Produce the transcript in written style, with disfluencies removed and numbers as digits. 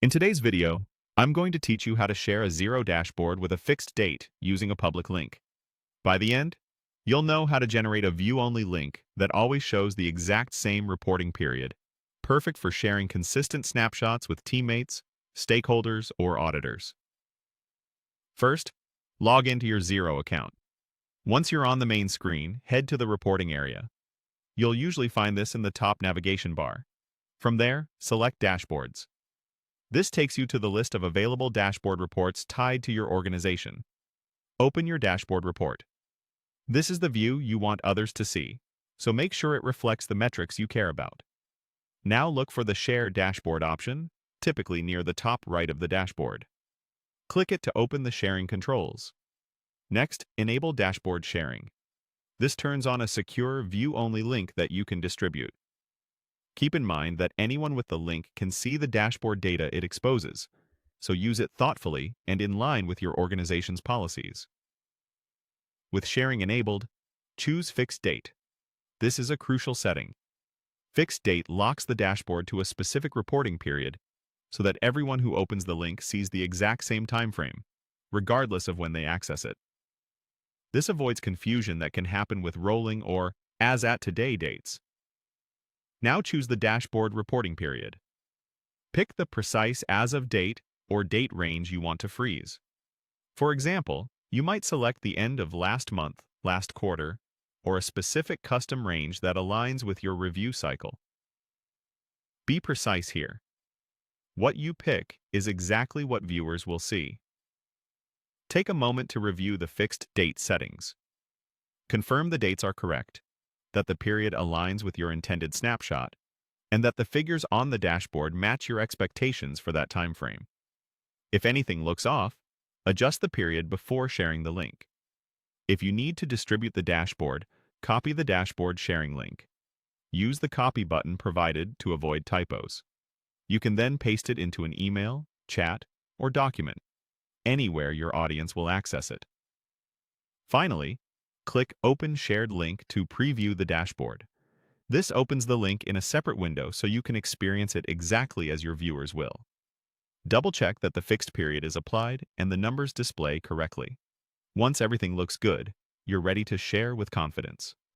In today's video, I'm going to teach you how to share a Xero dashboard with a fixed date using a public link. By the end, you'll know how to generate a view-only link that always shows the exact same reporting period, perfect for sharing consistent snapshots with teammates, stakeholders, or auditors. First, log into your Xero account. Once you're on the main screen, head to the reporting area. You'll usually find this in the top navigation bar. From there, select Dashboards. This takes you to the list of available dashboard reports tied to your organization. Open your dashboard report. This is the view you want others to see, so make sure it reflects the metrics you care about. Now look for the Share Dashboard option, typically near the top right of the dashboard. Click it to open the sharing controls. Next, enable dashboard sharing. This turns on a secure view-only link that you can distribute. Keep in mind that anyone with the link can see the dashboard data it exposes, so use it thoughtfully and in line with your organization's policies. With sharing enabled, choose Fixed Date. This is a crucial setting. Fixed Date locks the dashboard to a specific reporting period so that everyone who opens the link sees the exact same time frame, regardless of when they access it. This avoids confusion that can happen with rolling or as at today dates. Now choose the dashboard reporting period. Pick the precise as of date or date range you want to freeze. For example, you might select the end of last month, last quarter, or a specific custom range that aligns with your review cycle. Be precise here. What you pick is exactly what viewers will see. Take a moment to review the fixed date settings. Confirm the dates are correct, that the period aligns with your intended snapshot, and that the figures on the dashboard match your expectations for that time frame. If anything looks off, adjust the period before sharing the link. If you need to distribute the dashboard, copy the dashboard sharing link. Use the copy button provided to avoid typos. You can then paste it into an email, chat, or document, anywhere your audience will access it. Finally, click Open Shared Link to preview the dashboard. This opens the link in a separate window so you can experience it exactly as your viewers will. Double-check that the fixed period is applied and the numbers display correctly. Once everything looks good, you're ready to share with confidence.